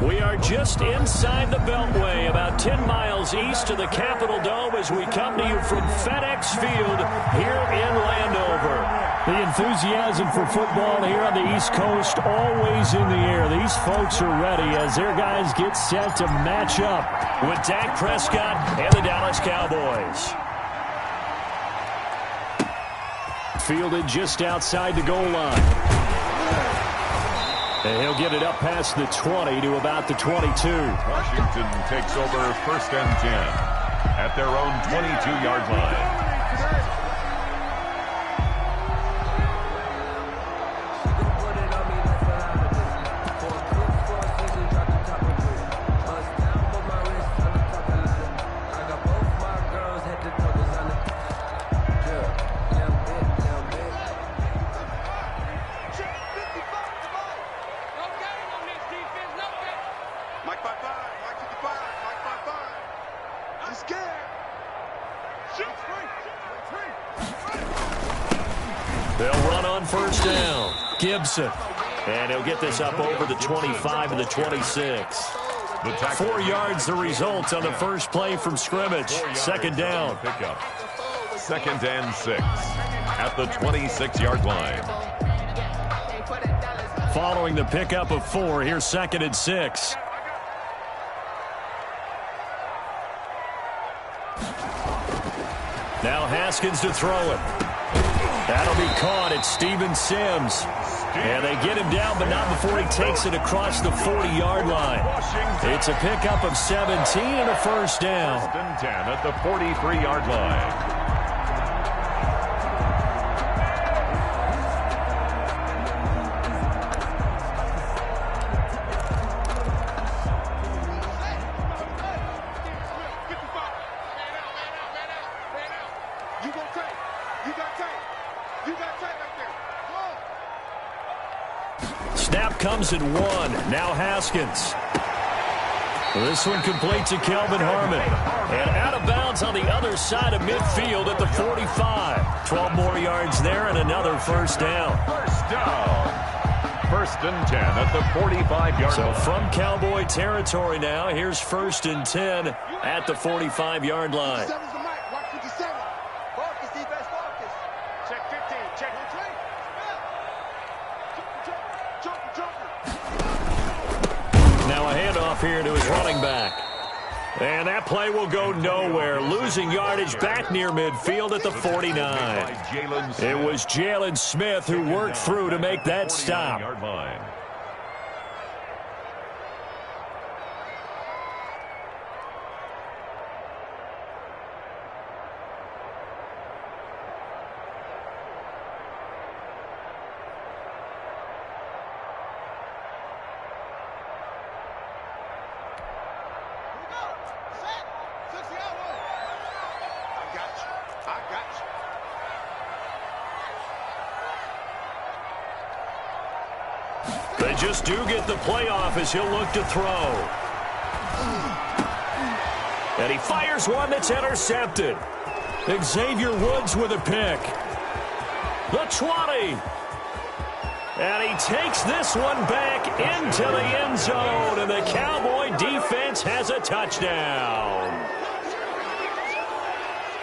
We are just inside the Beltway, about 10 miles east of the Capitol Dome as we come to you from FedEx Field here in Landover. The enthusiasm for football here on the East Coast always in the air. These folks are ready as their guys get set to match up with Dak Prescott and the Dallas Cowboys. Fielded just outside the goal line. And he'll get it up past the 20 to about the 22. Washington takes over 1st and 10 at their own 22-yard line. They'll run on 1st down. Gibson. And he'll get this up over the 25 and the 26. 4 yards the result on the first play from scrimmage. 2nd down. 2nd and 6 at the 26-yard line. Following the pickup of 4, here's 2nd and 6. Now Haskins to throw it. That'll be caught. It's Steven Sims. And they get him down, but not before he takes it across the 40-yard line. It's a pickup of 17 and a 1st down. 1st and 10 at the 43-yard line. Snap comes at 1. Now Haskins. This one complete to Kelvin Harmon. And out of bounds on the other side of midfield at the 45. 12 more yards there and another 1st down. 1st down. 1st and 10 at the 45-yard line. So from Cowboy territory now, here's 1st and 10 at the 45-yard line. Now a handoff here to his running back. And that play will go nowhere. Losing yardage back near midfield at the 49. It was Jalen Smith who worked through to make that stop. They just do get the playoff as he'll look to throw. And he fires one that's intercepted. Xavier Woods with a pick. The 20. And he takes this one back into the end zone. And the Cowboy defense has a touchdown.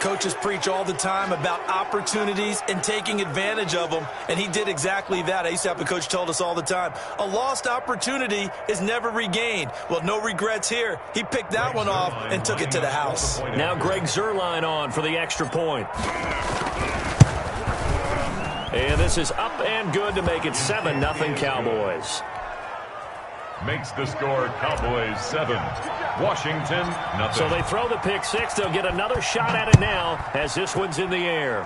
Coaches preach all the time about opportunities and taking advantage of them, and he did exactly that. I used to have a coach tell us all the time, a lost opportunity is never regained. Well, no regrets here. He picked that one off and took it to the house. Now Greg Zuerlein on for the extra point. And this is up and good to make it 7-0 Cowboys. Makes the score Cowboys 7, Washington 0. So they throw the pick 6. They'll get another shot at it now as this one's in the air.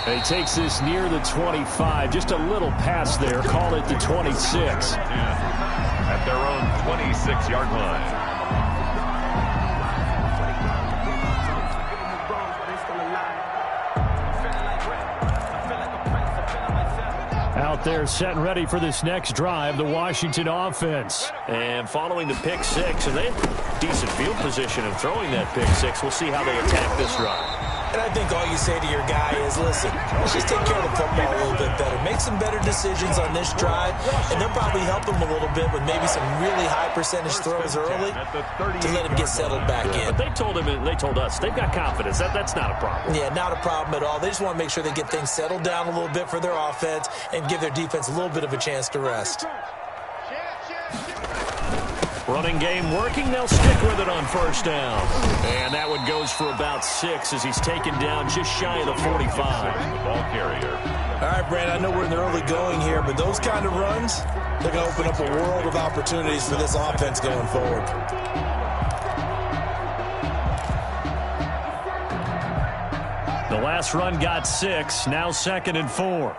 And he takes this near the 25. Just a little pass there. Call it the 26. At their own 26-yard line. Out there set and ready for this next drive, the Washington offense. And following the pick 6, and they have decent field position of throwing that pick 6. We'll see how they attack this drive. And I think all you say to your guy is, listen, let's just take care of the football a little bit better. Make some better decisions on this drive, and they'll probably help him a little bit with maybe some really high percentage throws early to let him get settled back in. But they told us, they've got confidence. That's not a problem. Yeah, not a problem at all. They just want to make sure they get things settled down a little bit for their offense and give their defense a little bit of a chance to rest. Running game working. They'll stick with it on first down. And that one goes for about 6 as he's taken down just shy of the 45. Ball carrier. All right, Brandon, I know we're in the early going here, but those kind of runs, they're going to open up a world of opportunities for this offense going forward. The last run got 6. Now 2nd and 4.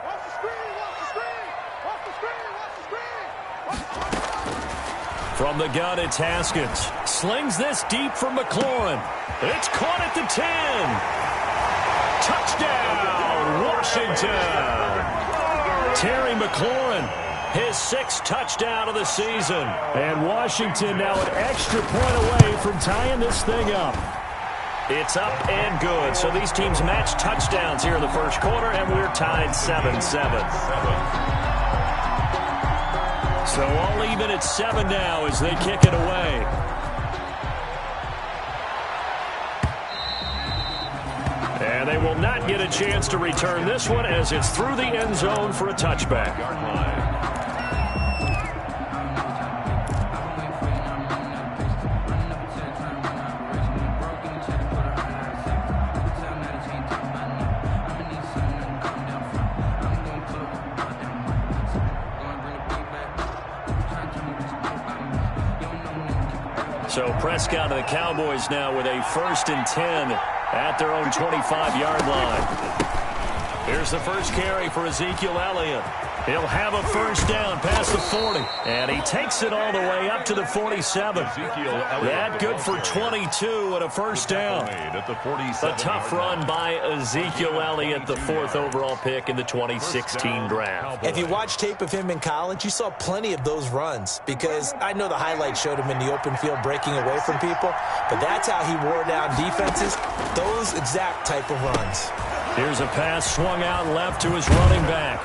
From the gun, it's Haskins. Slings this deep for McLaurin. It's caught at the 10. Touchdown, Washington. Terry McLaurin, his 6th touchdown of the season. And Washington now an extra point away from tying this thing up. It's up and good. So these teams match touchdowns here in the first quarter, and we're tied 7-7. So all even at 7 now as they kick it away. And they will not get a chance to return this one as it's through the end zone for a touchback. So Prescott and the Cowboys now with a 1st and 10 at their own 25-yard line. Here's the first carry for Ezekiel Elliott. He'll have a first down past the 40. And he takes it all the way up to the 47. That good for 22 and a first down. A tough run by Ezekiel Elliott, the 4th overall pick in the 2016 draft. If you watch tape of him in college, you saw plenty of those runs because I know the highlights showed him in the open field breaking away from people, but that's how he wore down defenses, those exact type of runs. Here's a pass swung out left to his running back.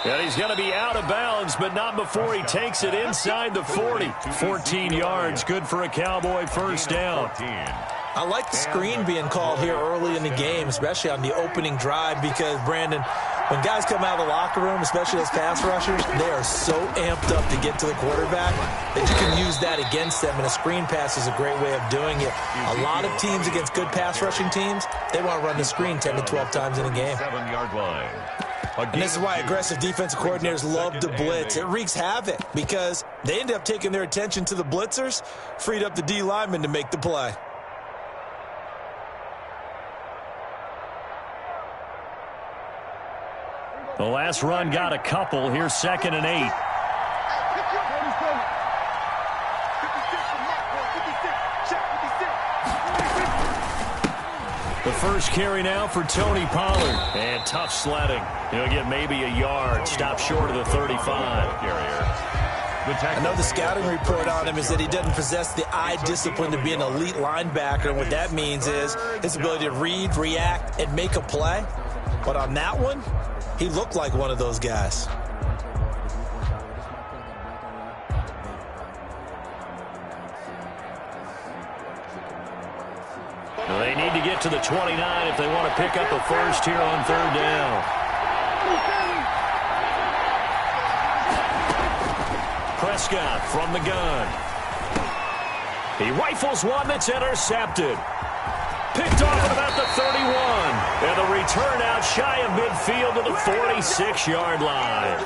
And he's going to be out of bounds, but not before he takes it inside the 40. 14 yards, good for a Cowboy first down. I like the screen being called here early in the game, especially on the opening drive, because, Brandon, when guys come out of the locker room, especially as pass rushers, they are so amped up to get to the quarterback that you can use that against them, and a screen pass is a great way of doing it. A lot of teams against good pass rushing teams, they want to run the screen 10 to 12 times in a game. 7-yard line. And this is why aggressive defensive coordinators love to blitz. It wreaks havoc because they end up taking their attention to the blitzers, freed up the D lineman to make the play. The last run got a couple. Here's 2nd and 8. The first carry now for Tony Pollard. And tough sledding. He'll get maybe a yard. Stop short of the 35. I know the scouting report on him is that he doesn't possess the eye discipline to be an elite linebacker. And what that means is his ability to read, react, and make a play. But on that one, he looked like one of those guys. They need to get to the 29 if they want to pick up a first here on 3rd down. Prescott from the gun. He rifles one that's intercepted. Picked off at about the 31. And the return out shy of midfield to the 46-yard line.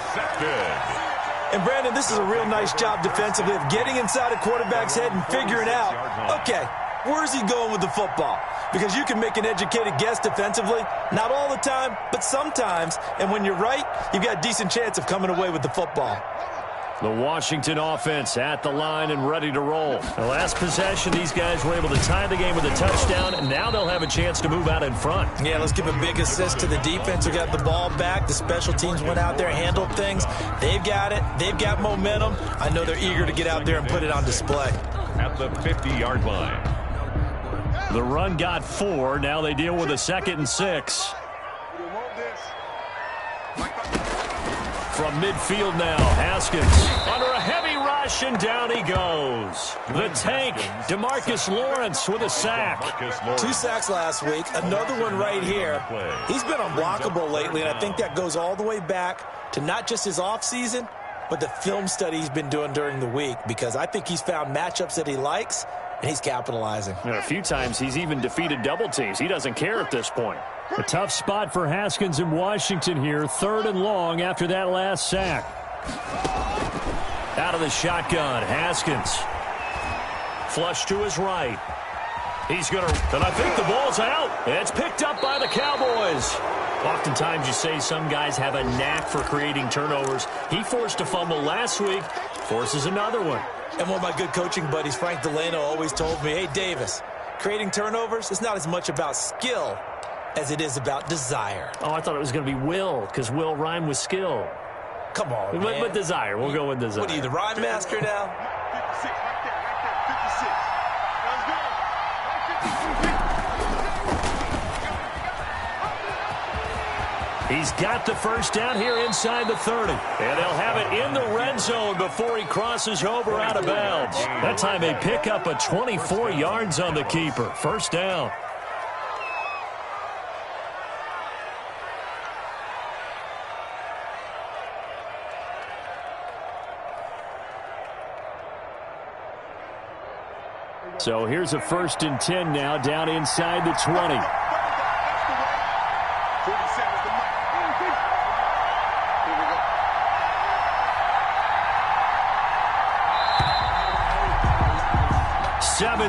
And, Brandon, this is a real nice job defensively of getting inside a quarterback's head and figuring out, okay, where's he going with the football? Because you can make an educated guess defensively, not all the time, but sometimes. And when you're right, you've got a decent chance of coming away with the football. The Washington offense at the line and ready to roll. The last possession, these guys were able to tie the game with a touchdown, and now they'll have a chance to move out in front. Yeah, let's give a big assist to the defense who got the ball back. The special teams went out there, handled things. They've got it. They've got momentum. I know they're eager to get out there and put it on display. At the 50-yard line. The run got 4. Now they deal with a 2nd and 6. From midfield now, Haskins under a heavy rush, and down he goes. The tank, DeMarcus Lawrence with a sack. 2 sacks last week, another one right here. He's been unblockable lately, and I think that goes all the way back to not just his offseason, but the film study he's been doing during the week, because I think he's found matchups that he likes, and he's capitalizing. And a few times he's even defeated double teams. He doesn't care at this point. A tough spot for Haskins in Washington here. 3rd and long after that last sack. Out of the shotgun, Haskins. Flush to his right. He's going to, and I think the ball's out. It's picked up by the Cowboys. Oftentimes you say some guys have a knack for creating turnovers. He forced a fumble last week, forces another one. And one of my good coaching buddies, Frank Delano, always told me, hey, Davis, creating turnovers is not as much about skill as it is about desire. Oh, I thought it was going to be will, because will rhyme with skill. Come on, man. But desire. We'll go with desire. What are you, the rhyme master now? 56, right there, 56. Let's go. He's got the first down here inside the 30. And they'll have it in the red zone before he crosses over out of bounds. That time they pick up a 24 yards on the keeper. First down. So here's a 1st and 10 now, down inside the 20.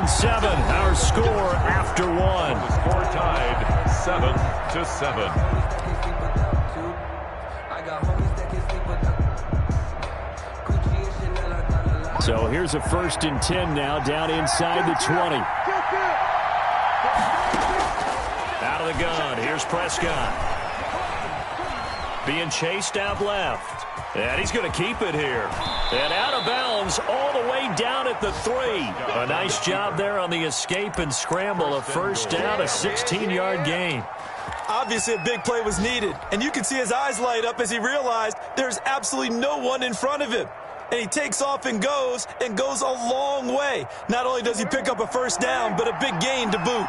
Seven, our score after 1. The score tied 7-7. So here's a 1st and 10 now, down inside the 20. Out of the gun, here's Prescott. Being chased out left. And he's going to keep it here. And out of bounds all the way down at the 3. A nice job there on the escape and scramble. A first down, a 16-yard gain. Obviously, a big play was needed. And you can see his eyes light up as he realized there's absolutely no one in front of him. And he takes off and goes a long way. Not only does he pick up a first down, but a big gain to boot.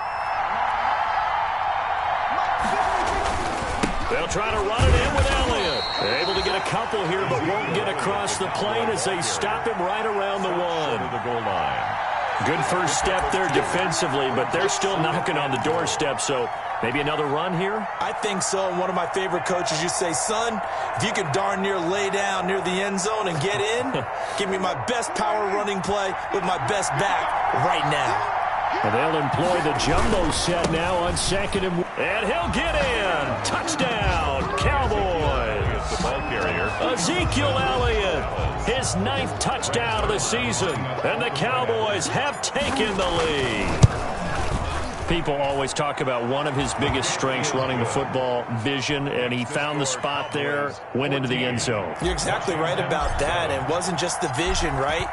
They'll try to run it in with Elliott. They're able to get a couple here, but won't get across the plane as they stop him right around the 1. The goal line. Good first step there defensively, but they're still knocking on the doorstep, so maybe another run here? I think so. And one of my favorite coaches, you say, son, if you can darn near lay down near the end zone and get in, give me my best power running play with my best back right now. And they'll employ the jumbo set now on 2nd and he'll get in. Touchdown, Cowboys. The ball carrier. Ezekiel Elliott, his 9th touchdown of the season. And the Cowboys have taken the lead. People always talk about one of his biggest strengths running the football, vision, and he found the spot there, went into the end zone. You're exactly right about that. It wasn't just the vision, right?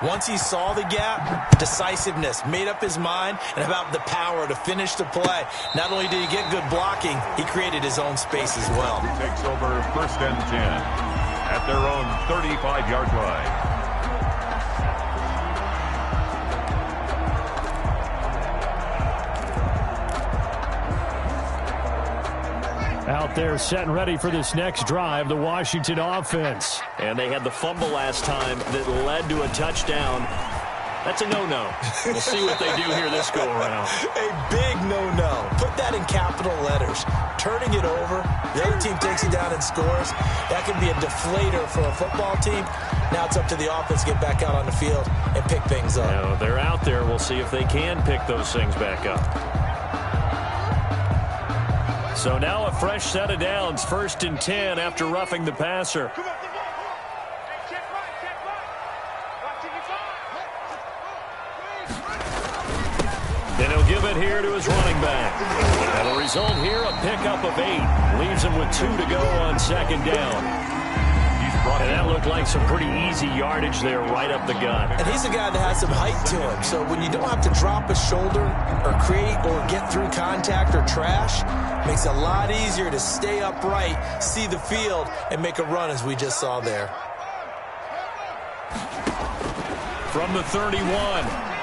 Once he saw the gap, decisiveness, made up his mind, and about the power to finish the play. Not only did he get good blocking, he created his own space as well. He takes over 1st and 10 at their own 35-yard line. Out there set and ready for this next drive, the Washington offense. And they had the fumble last time that led to a touchdown. That's a no-no. We'll see what they do here this go-around. A big no-no. Put that in capital letters. Turning it over, the other team takes it down and scores. That can be a deflator for a football team. Now it's up to the offense to get back out on the field and pick things up. You know, they're out there. We'll see if they can pick those things back up. So now a fresh set of downs, 1st and 10 after roughing the passer. Then he'll give it here to his running back. And the result here, a pickup of 8. Leaves him with 2 to go on 2nd down. He's And that looked like some pretty easy yardage there right up the gut. And he's a guy that has some height to him, so when you don't have to drop a shoulder or create or get through contact or trash, makes it a lot easier to stay upright, see the field, and make a run as we just saw there. From the 31,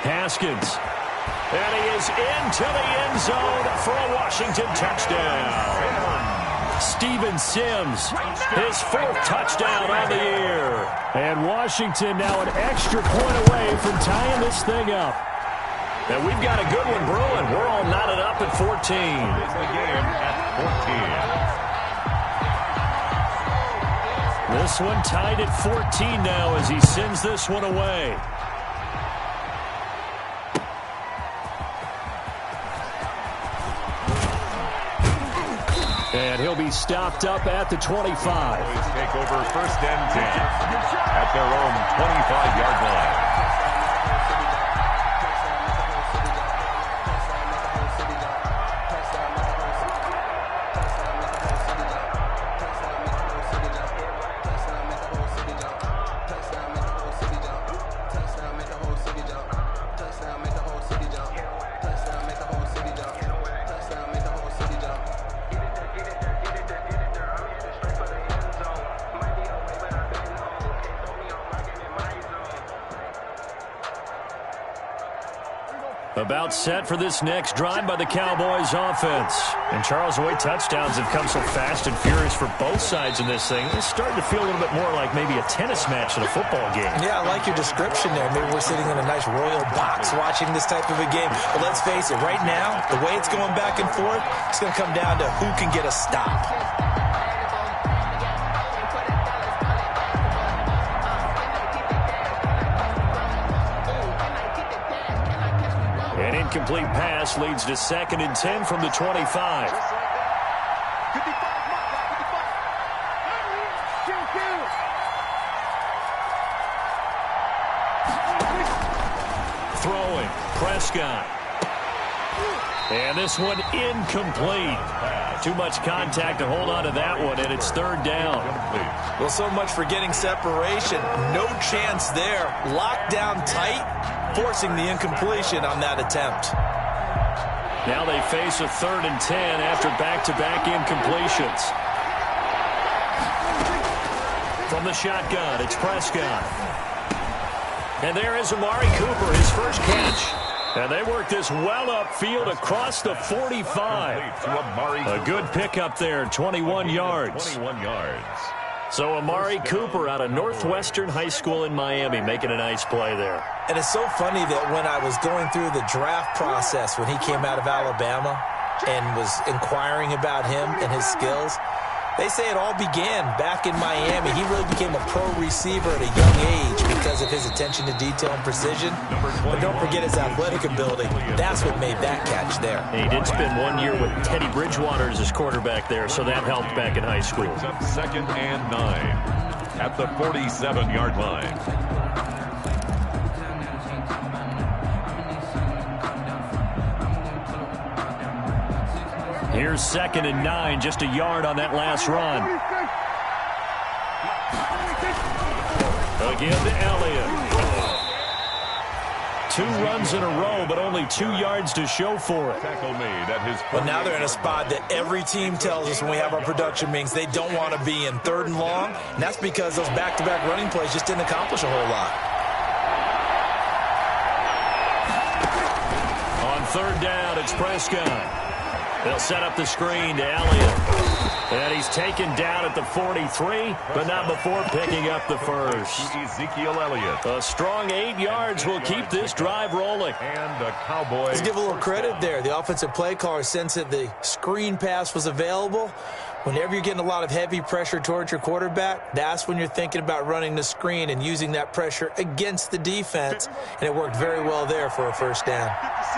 Haskins. And he is into the end zone for a Washington touchdown. Steven Sims, his 4th touchdown on the year. And Washington now an extra point away from tying this thing up. And we've got a good one brewing. We're all knotted up at 14. It's the game at 14. This one tied at 14 now as he sends this one away. And he'll be stopped up at the 25. Boys take over 1st and 10 at their own 25-yard line. About set for this next drive by the Cowboys offense. And Charles, the way touchdowns have come so fast and furious for both sides in this thing, it's starting to feel a little bit more like maybe a tennis match in a football game. Yeah, I like your description there. Maybe we're sitting in a nice royal box watching this type of a game. But let's face it, right now, the way it's going back and forth, it's going to come down to who can get a stop. Incomplete pass leads to 2nd and 10 from the 25. Throwing, Prescott. And this one incomplete. Too much contact to hold on to that one, and it's 3rd down. Well, so much for getting separation. No chance there. Locked down tight, forcing the incompletion on that attempt. Now they face a 3rd and 10 after back-to-back incompletions. From the shotgun, it's Prescott. And there is Amari Cooper, his first catch. And they work this well upfield across the 45. A good pickup there, 21 yards. 21 yards. So Amari Cooper out of Northwestern High School in Miami making a nice play there. And it's so funny that when I was going through the draft process when he came out of Alabama and was inquiring about him and his skills, they say it all began back in Miami. He really became a pro receiver at a young age because of his attention to detail and precision. But don't forget his athletic ability. That's what made that catch there. He did spend 1 year with Teddy Bridgewater as his quarterback there, so that helped back in high school. It's up 2nd and 9 at the 47-yard line. Here's 2nd and 9, just a yard on that last run. Again to Elliott. 2 runs in a row, but only 2 yards to show for it. Tackle made at his. But now they're in a spot that every team tells us when we have our production meetings they don't want to be in, 3rd and long. And that's because those back-to-back running plays just didn't accomplish a whole lot. On 3rd down, it's Prescott. They'll set up the screen to Elliott. And he's taken down at the 43, but not before picking up the first. Ezekiel Elliott. A strong 8 yards will keep this drive rolling. And the Cowboys. Let's give a little credit there. The offensive play caller sensed that the screen pass was available. Whenever you're getting a lot of heavy pressure towards your quarterback, that's when you're thinking about running the screen and using that pressure against the defense. And it worked very well there for a 1st down.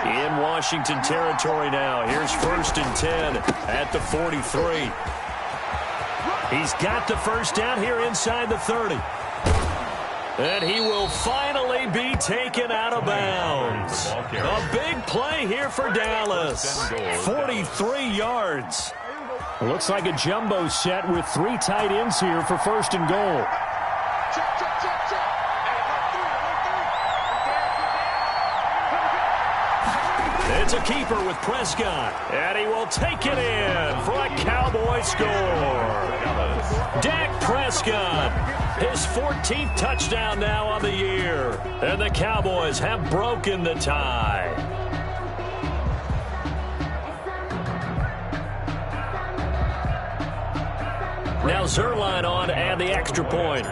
In Washington territory now. Here's 1st and 10 at the 43. He's got the 1st down here inside the 30. And he will finally be taken out of bounds. A big play here for Dallas. 43 yards. Looks like a jumbo set with 3 tight ends here for 1st and goal. It's a keeper with Prescott, and he will take it in for a Cowboy score. Dak Prescott, his 14th touchdown now on the year, and the Cowboys have broken the tie. Now Zerline on to add the extra point.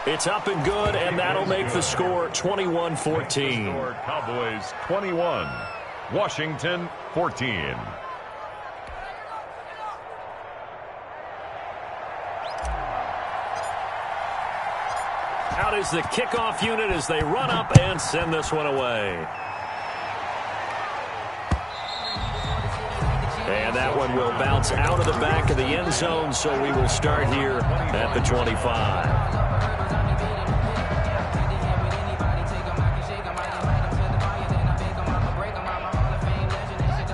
It's up and good, and that'll make the score 21-14. Cowboys 21, Washington 14. Out is the kickoff unit as they run up and send this one away. And that one will bounce out of the back of the end zone, so we will start here at the 25.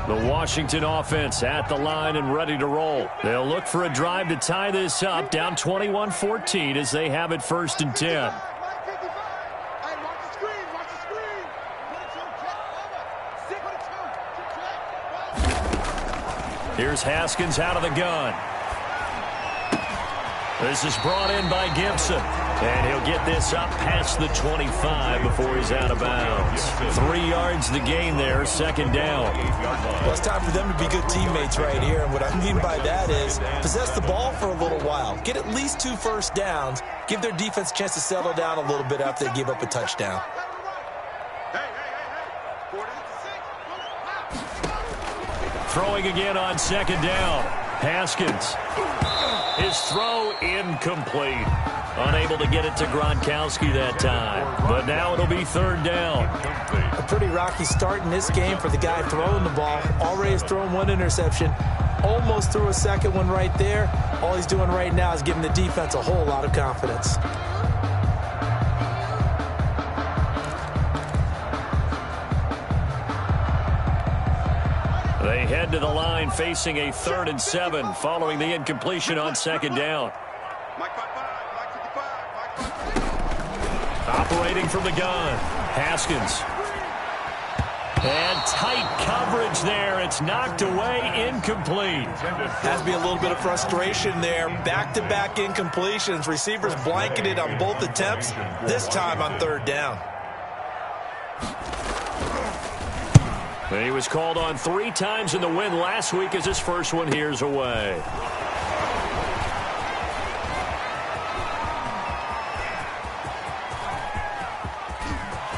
The Washington offense at the line and ready to roll. They'll look for a drive to tie this up, down 21-14 as they have it 1st and 10. Here's Haskins out of the gun. This is brought in by Gibson. And he'll get this up past the 25 before he's out of bounds. 3 yards the gain there, 2nd down. Well, it's time for them to be good teammates right here. And what I mean by that is possess the ball for a little while. Get at least 2 first downs. Give their defense a chance to settle down a little bit after they give up a touchdown. Throwing again on 2nd down. Haskins. His throw incomplete. Unable to get it to Gronkowski that time. But now it'll be 3rd down. A pretty rocky start in this game for the guy throwing the ball. Already has thrown 1 interception. Almost threw a second one right there. All he's doing right now is giving the defense a whole lot of confidence. They head to the line facing a 3rd and 7 following the incompletion on 2nd down. Operating from the gun, Haskins. And tight coverage there. It's knocked away, incomplete. Has to be a little bit of frustration there. Back-to-back incompletions. Receivers blanketed on both attempts, this time on 3rd down. He was called on 3 times in the win last week as his first one here's away.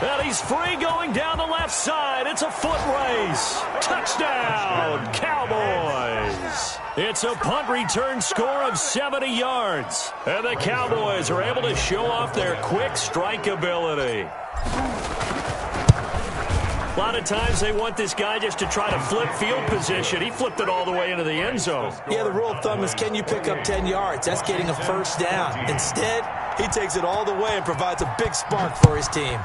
And he's free going down the left side. It's a foot race. Touchdown, Cowboys. It's a punt return score of 70 yards. And the Cowboys are able to show off their quick strike ability. A lot of times they want this guy just to try to flip field position. He flipped it all the way into the end zone. Yeah, the rule of thumb is can you pick up 10 yards? That's getting a 1st down. Instead, he takes it all the way and provides a big spark for his team.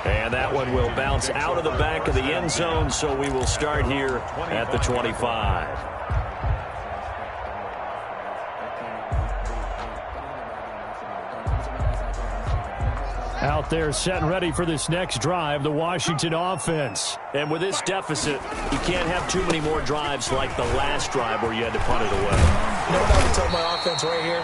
And that one will bounce out of the back of the end zone, so we will start here at the 25. Out there set and ready for this next drive, the Washington offense. And with this deficit, you can't have too many more drives like the last drive where you had to punt it away. You know what I would tell my offense right here?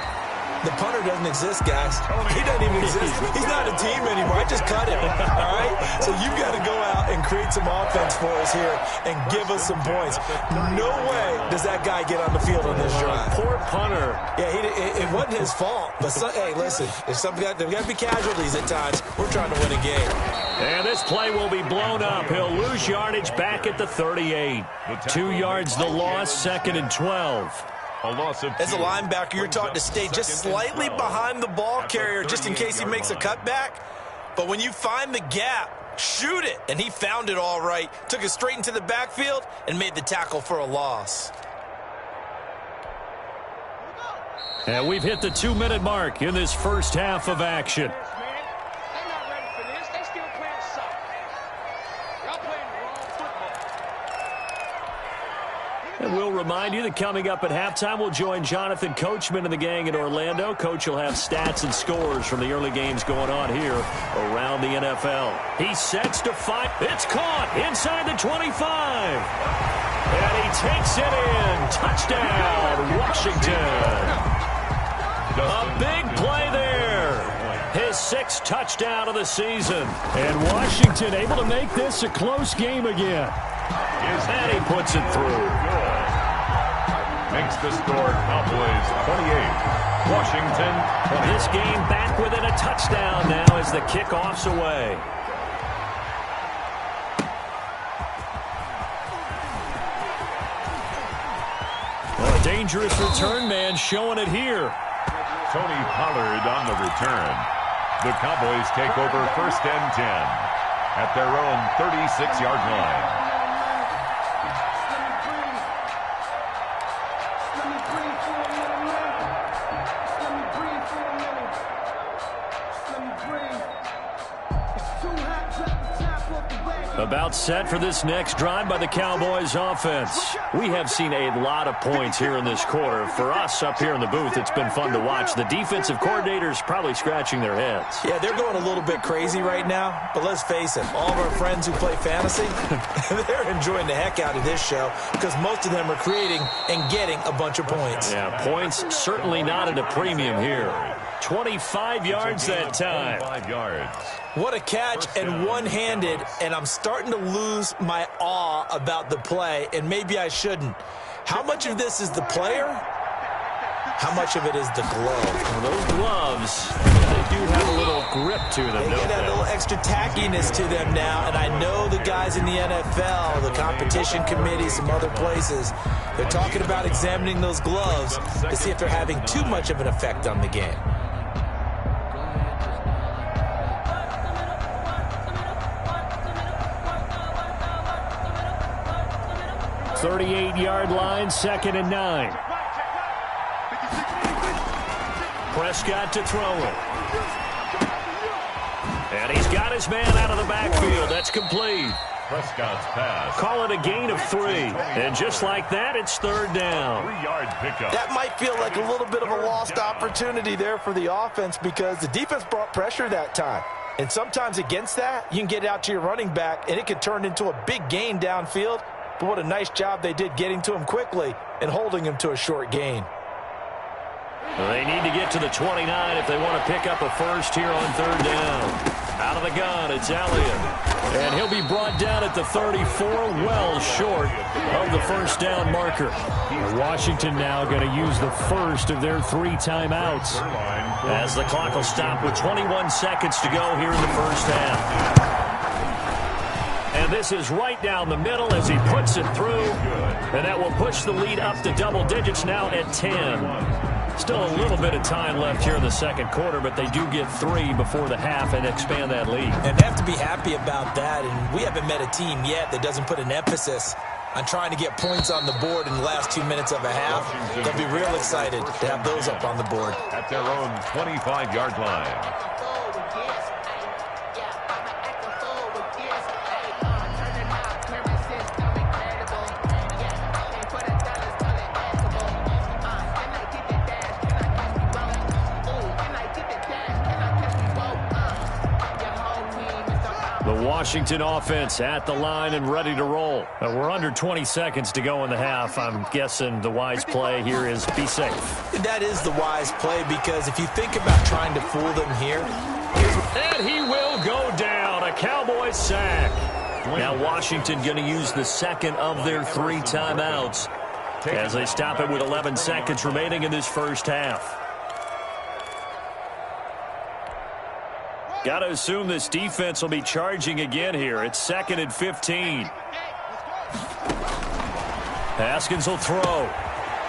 The punter doesn't exist, guys. He doesn't even exist. He's not a team anymore. I just cut him, all right? So you've got to go out and create some offense for us here and give us some points. No way does that guy get on the field on this drive. Poor punter. Yeah, it wasn't his fault. But, hey, listen, there's got to be casualties at times. We're trying to win a game. And this play will be blown up. He'll lose yardage back at the 38. 2 yards the loss, 2nd and 12. As a linebacker, you're taught to stay just slightly behind the ball carrier just in case he makes a cutback. But when you find the gap, shoot it. And he found it all right. Took it straight into the backfield and made the tackle for a loss. And we've hit the 2-minute mark in this first half of action. And we'll remind you that coming up at halftime, we'll join Jonathan Coachman and the gang in Orlando. Coach will have stats and scores from the early games going on here around the NFL. He sets to fight. It's caught inside the 25. And he takes it in. Touchdown, Washington. A big play there. His 6th touchdown of the season. And Washington able to make this a close game again. And he puts it through. Makes the score Cowboys 28. Washington 20. This game back within a touchdown now as the kickoff's away. Well, a dangerous return man showing it here. Tony Pollard on the return. The Cowboys take over 1st and 10 at their own 36-yard line. About set for this next drive by the Cowboys offense. We have seen a lot of points here in this quarter. For us up here in the booth, it's been fun to watch. The defensive coordinators probably scratching their heads. Yeah, they're going a little bit crazy right now, but let's face it, all of our friends who play fantasy, they're enjoying the heck out of this show because most of them are creating and getting a bunch of points. Yeah, points certainly not at a premium here. 25 yards that time. 25 yards. What a catch and one-handed, and I'm starting to lose my awe about the play, and maybe I shouldn't. How much of this is the player? How much of it is the glove? Well, those gloves, they do have a little grip to them, They don't get a little extra tackiness to them now, and I know the guys in the NFL, the competition committee, some other places, they're talking about examining those gloves to see if they're having too much of an effect on the game. 38-yard line, 2nd and 9. Prescott to throw it. And he's got his man out of the backfield. That's complete. Prescott's pass. Call it a gain of 3. And just like that, it's 3rd down. 3-yard pickup. That might feel like a little bit of a lost opportunity there for the offense because the defense brought pressure that time. And sometimes against that, you can get it out to your running back, and it could turn into a big gain downfield. But what a nice job they did getting to him quickly and holding him to a short gain. They need to get to the 29 if they want to pick up a first here on 3rd down. Out of the gun, it's Elliott. And he'll be brought down at the 34, well short of the 1st down marker. Washington now going to use the first of their 3 timeouts as the clock will stop with 21 seconds to go here in the 1st half. And this is right down the middle as he puts it through. And that will push the lead up to double digits now at 10. Still a little bit of time left here in the 2nd quarter, but they do get 3 before the half and expand that lead. And they have to be happy about that. And we haven't met a team yet that doesn't put an emphasis on trying to get points on the board in the last 2 minutes of a half. They'll be real excited to have those up on the board. At their own 25-yard line. The Washington offense at the line and ready to roll. We're under 20 seconds to go in the half. I'm guessing the wise play here is be safe. That is the wise play because if you think about trying to fool them here. And he will go down. A Cowboys sack. Now Washington going to use the 2nd of their 3 timeouts as they stop it with 11 seconds remaining in this 1st half. Got to assume this defense will be charging again here. It's 2nd and 15. Haskins will throw.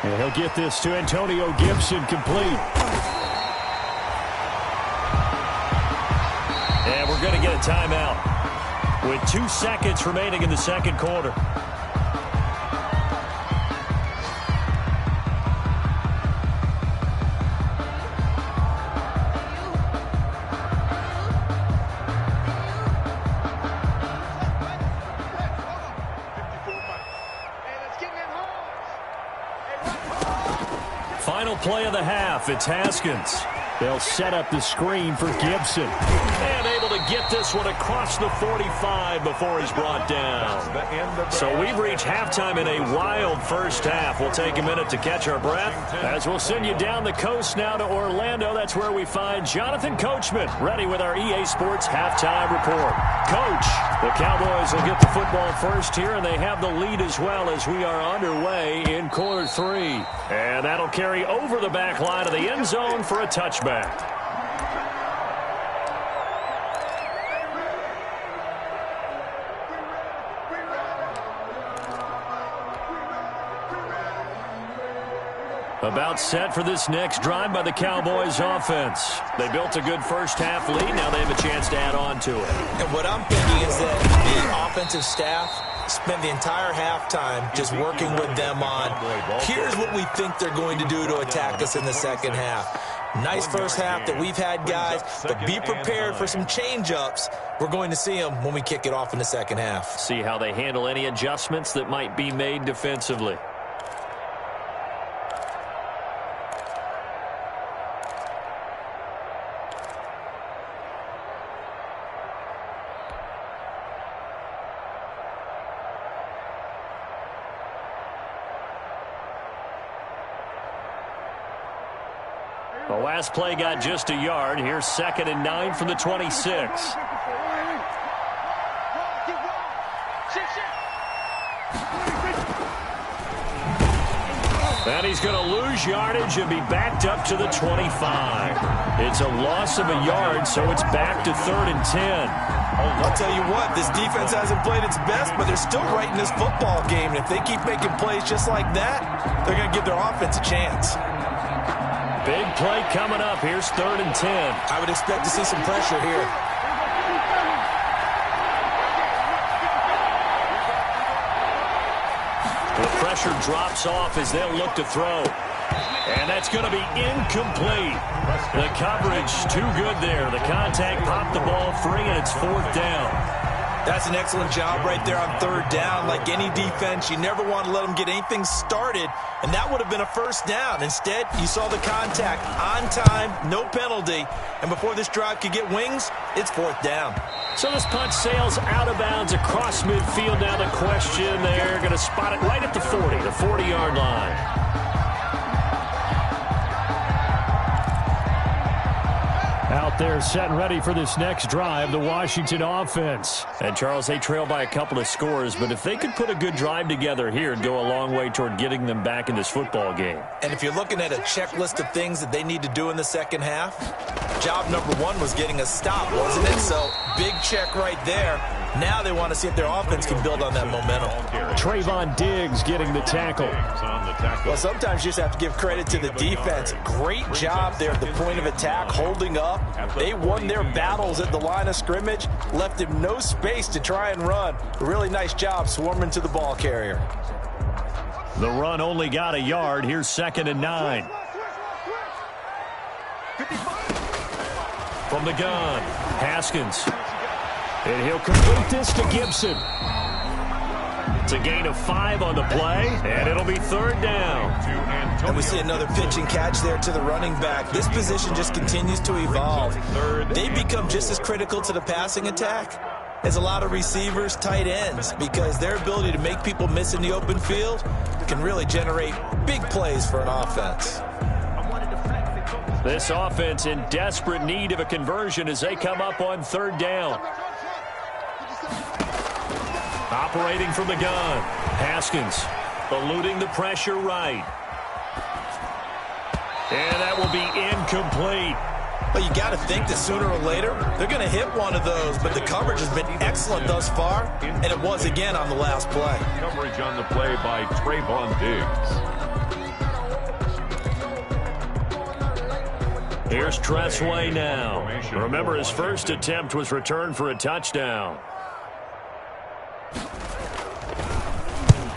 And he'll get this to Antonio Gibson complete. And we're going to get a timeout with 2 seconds remaining in the 2nd quarter. final play of the half. It's Haskins. They'll set up the screen for Gibson. And able to get this one across the 45 before he's brought down. So we've reached halftime in a wild first half. We'll take a minute to catch our breath as we'll send you down the coast now to Orlando. That's where we find Jonathan Coachman ready with our EA Sports halftime report. Coach, the Cowboys will get the football first here, and they have the lead as well as we are underway in quarter 3. And that'll carry over the back line of the end zone for a touchback. About set for this next drive by the Cowboys offense. They built a good first half lead. Now they have a chance to add on to it. And what I'm thinking is that the offensive staff spent the entire halftime just working with them on, here's what we think they're going to do to attack us in the second half. Nice first half that we've had, guys, but be prepared for some change-ups. We're going to see them when we kick it off in the second half. See how they handle any adjustments that might be made defensively. The last play got just a yard. Here's 2nd and 9 from the 26. And he's going to lose yardage and be backed up to the 25. It's a loss of a yard, so it's back to 3rd and 10. I'll tell you what, this defense hasn't played its best, but they're still right in this football game. And if they keep making plays just like that, they're going to give their offense a chance. Big play coming up. Here's 3rd and 10. I would expect to see some pressure here. The pressure drops off as they'll look to throw. And that's going to be incomplete. The coverage too good there. The contact popped the ball free, and it's 4th down. That's an excellent job right there on 3rd down. Like any defense, you never want to let them get anything started, and that would have been a 1st down. Instead, you saw the contact on time, no penalty, and before this drive could get wings, it's 4th down. So this punt sails out of bounds across midfield. Now the question, they're going to spot it right at the 40, the 40-yard line. Out there set and ready for this next drive, the Washington offense. And, Charles, they trail by a couple of scores, but if they could put a good drive together here, it'd go a long way toward getting them back in this football game. And if you're looking at a checklist of things that they need to do in the second half, job number 1 was getting a stop, wasn't it? So, big check right there. Now they want to see if their offense can build on that momentum. Trayvon Diggs getting the tackle. Well, sometimes you just have to give credit to the defense. Great job there at the point of attack, holding up. They won their battles at the line of scrimmage, left him no space to try and run. A really nice job swarming to the ball carrier. The run only got a yard. Here's 2nd and 9. From the gun, Haskins. And he'll complete this to Gibson. It's a gain of 5 on the play, and it'll be 3rd down. And we see another pitch and catch there to the running back. This position just continues to evolve. They become just as critical to the passing attack as a lot of receivers, tight ends, because their ability to make people miss in the open field can really generate big plays for an offense. This offense in desperate need of a conversion as they come up on 3rd down. Operating from the gun, Haskins eluding the pressure right. And that will be incomplete. Well, you got to think that sooner or later they're going to hit one of those, but the coverage has been excellent thus far, and it was again on the last play. Coverage on the play by Trayvon Diggs. Here's Tressway now. Remember, his first attempt was returned for a touchdown.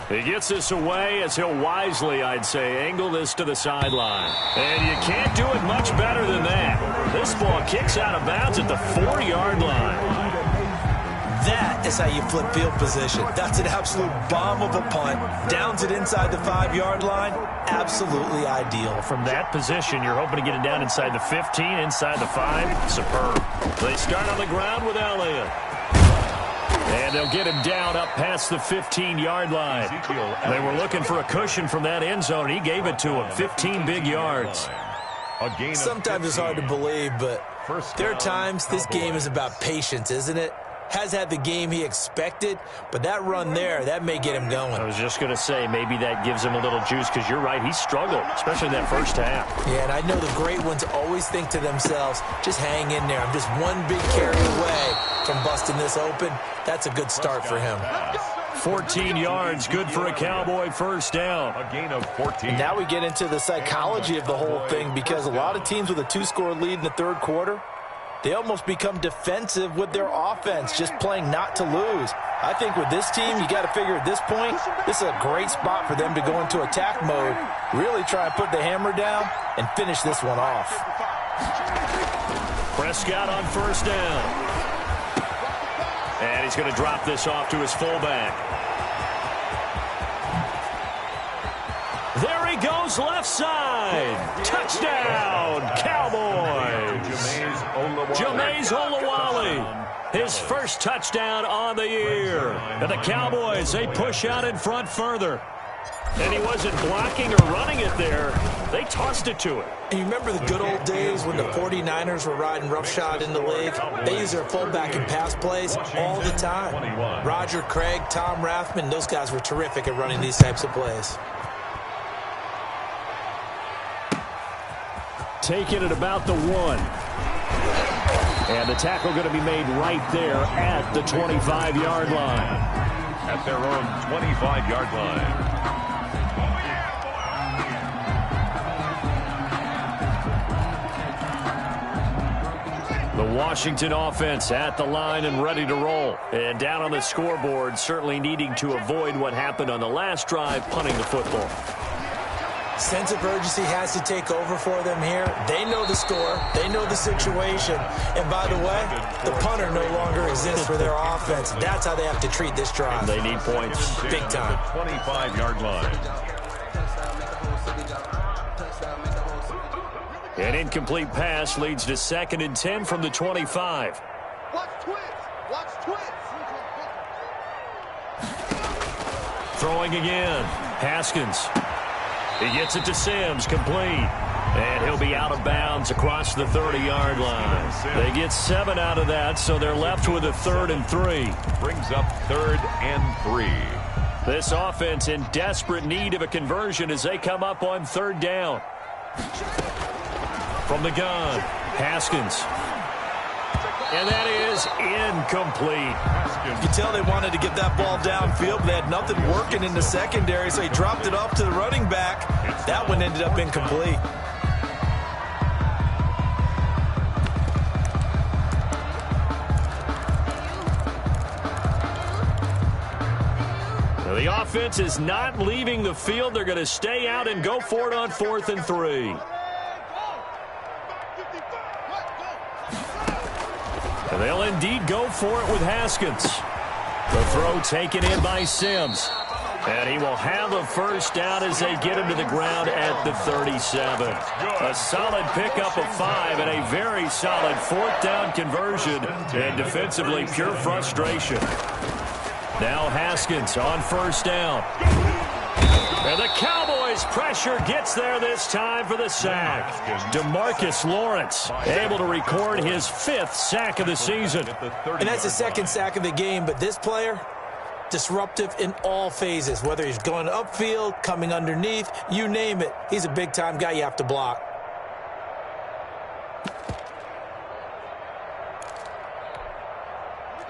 He gets this away as he'll wisely, I'd say, angle this to the sideline. And you can't do it much better than that. This ball kicks out of bounds at the 40-yard line. That is how you flip field position. That's an absolute bomb of a punt. Downs it inside the 5-yard line. Absolutely ideal. From that position, you're hoping to get it down inside the 15, inside the 5. Superb. They start on the ground with Elliott. And they'll get him down up past the 15-yard line. They were looking for a cushion from that end zone. He gave it to him. 15 big yards. Sometimes it's hard to believe, but there are times this game is about patience, isn't it? Has had the game he expected, but that run there, that may get him going. I was just going to say, maybe that gives him a little juice, because you're right, he struggled, especially in that first half. Yeah, and I know the great ones always think to themselves, just hang in there. I'm just one big carry away from busting this open. That's a good start for him. 14 yards, good for a Cowboy first down. A gain of 14. And now we get into the psychology of the whole thing, because a lot of teams with a 2-score lead in the third quarter, they almost become defensive with their offense, just playing not to lose. I think with this team, you got to figure at this point, this is a great spot for them to go into attack mode, really try and put the hammer down and finish this one off. Prescott on first down. And he's going to drop this off to his fullback. There he goes, left side. Touchdown, Cowboys. Jameis Olawale, his first touchdown on the year. And the Cowboys, they push out in front further. And he wasn't blocking or running it there. They tossed it to him. And you remember the good old days when the 49ers were riding roughshod in the league? They used their fullback in pass plays all the time. Roger Craig, Tom Rathman, those guys were terrific at running these types of plays. Taking it about the 1. And the tackle going to be made right there at the 25-yard line. At their own 25-yard line. The Washington offense at the line and ready to roll. And down on the scoreboard, certainly needing to avoid what happened on the last drive, punting the football. Sense of urgency has to take over for them here. They know the score. They know the situation. And by the way, the punter no longer exists for their offense. That's how they have to treat this drive. They need points. Big time. 25-yard line. An incomplete pass leads to 2nd and 10 from the 25. Watch twins. Watch twins. Throwing again. Haskins. He gets it to Sims, complete. And he'll be out of bounds across the 30-yard line. They get 7 out of that, so they're left with a 3rd and 3. Brings up 3rd and 3. This offense in desperate need of a conversion as they come up on 3rd down. From the gun, Haskins. And that is incomplete. You can tell they wanted to get that ball downfield, but they had nothing working in the secondary, so he dropped it off to the running back. That one ended up incomplete. Now the offense is not leaving the field. They're going to stay out and go for it on 4th and 3. And they'll indeed go for it with Haskins. The throw taken in by Sims. And he will have a first down as they get him to the ground at the 37. A solid pickup of 5 and a very solid 4th down conversion. And defensively, pure frustration. Now Haskins on first down. And the Cowboys pressure gets there this time for the sack. DeMarcus Lawrence able to record his 5th sack of the season. And that's the 2nd sack of the game, but this player, disruptive in all phases, whether he's going upfield, coming underneath, you name it. He's a big-time guy you have to block.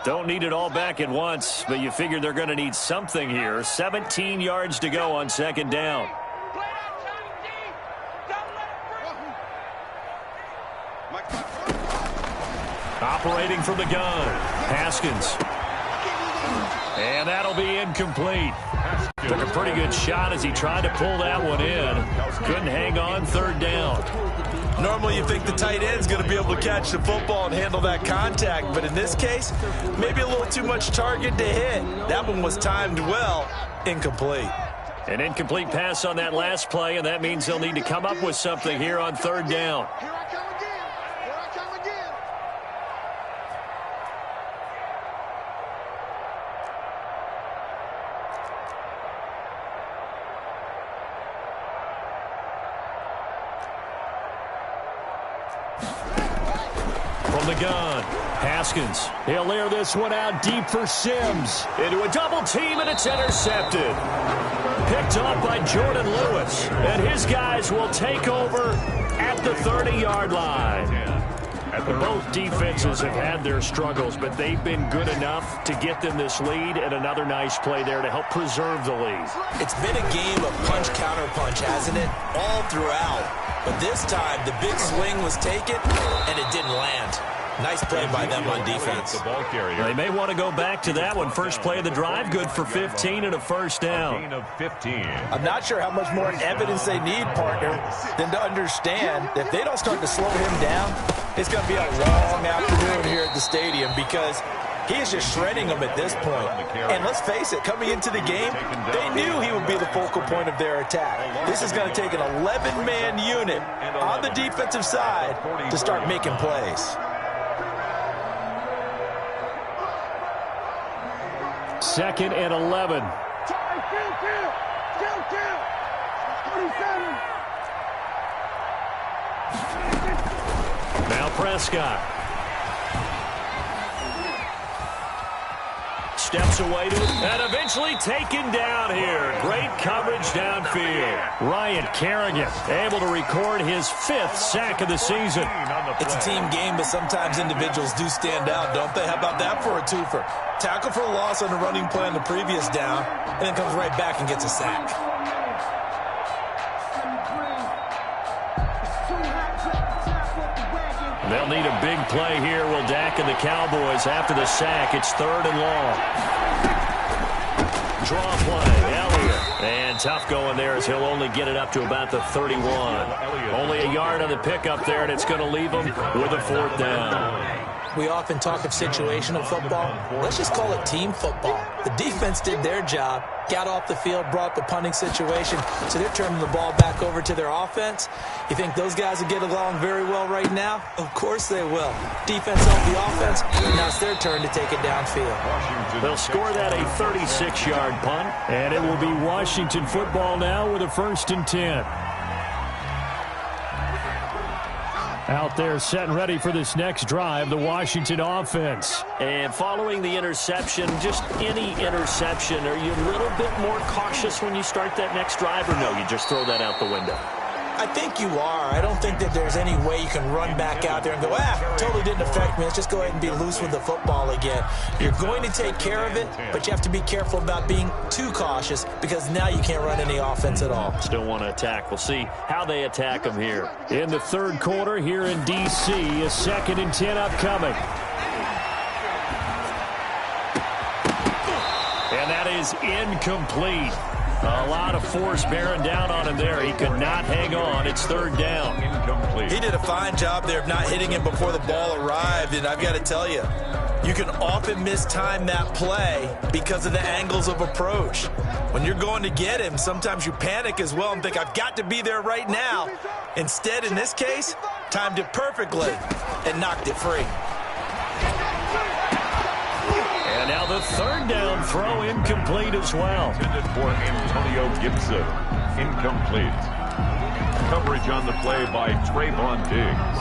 Don't need it all back at once, but you figure they're going to need something here. 17 yards to go on 2nd down. Operating from the gun, Haskins. And that'll be incomplete. Took a pretty good shot as he tried to pull that one in. Couldn't hang on, third down. Normally you think the tight end's going to be able to catch the football and handle that contact, but in this case, maybe a little too much target to hit. That one was timed well, incomplete. An incomplete pass on that last play, and that means they'll need to come up with something here on third down. Here I come again. Here I come again. From the gun, Haskins. He'll air this one out deep for Sims. Into a double team, and it's intercepted. Picked up by Jordan Lewis. And his guys will take over at the 30-yard line. Both defenses have had their struggles, but they've been good enough to get them this lead, and another nice play there to help preserve the lead. It's been a game of punch-counter-punch, hasn't it? All throughout. But this time, the big swing was taken, and it didn't land. Nice play by them on defense. They may want to go back to that one. First play of the drive, good for 15 and a first down. I'm not sure how much more evidence they need, partner, than to understand that if they don't start to slow him down, it's going to be a long afternoon here at the stadium because he is just shredding them at this point. And let's face it, coming into the game, they knew he would be the focal point of their attack. This is going to take an 11-man unit on the defensive side to start making plays. Second and 11. Now Prescott. Steps away to it, and eventually taken down here. Great coverage downfield. Ryan Kerrigan able to record his 5th sack of the season. It's a team game, but sometimes individuals do stand out, don't they? How about that for a twofer? Tackle for a loss on the running play on the previous down, and then comes right back and gets a sack. They'll need a big play here, will Dak and the Cowboys after the sack. It's third and long. Draw play, Elliott. And tough going there as he'll only get it up to about the 31. Only a yard on the pickup there, and it's going to leave him with a fourth down. We often talk of situational football. Let's just call it team football. The defense did their job, got off the field, brought the punting situation, so they're turning the ball back over to their offense. You think those guys will get along very well right now? Of course they will. Defense helped the offense, and now it's their turn to take it downfield. They'll score that a 36-yard punt, and it will be Washington football now with a 1st and 10. Out there set and ready for this next drive, the Washington offense. And following the interception, just any interception, are you a little bit more cautious when you start that next drive, or no, you just throw that out the window? I think you are. I don't think that there's any way you can run back out there and go, totally didn't affect me. Let's just go ahead and be loose with the football again. You're going to take care of it, but you have to be careful about being too cautious because now you can't run any offense at all. Still want to attack. We'll see how they attack them here. In the third quarter here in D.C., a 2nd and 10 upcoming. And that is incomplete. A lot of force bearing down on him there. He could not hang on. It's third down. Incomplete. He did a fine job there of not hitting him before the ball arrived, and I've got to tell you, you can often mistime that play because of the angles of approach. When you're going to get him, sometimes you panic as well and think, I've got to be there right now. Instead, in this case, timed it perfectly and knocked it free. And now the third down throw incomplete as well. Intended for Antonio Gibson. Incomplete. Coverage on the play by Trayvon Diggs.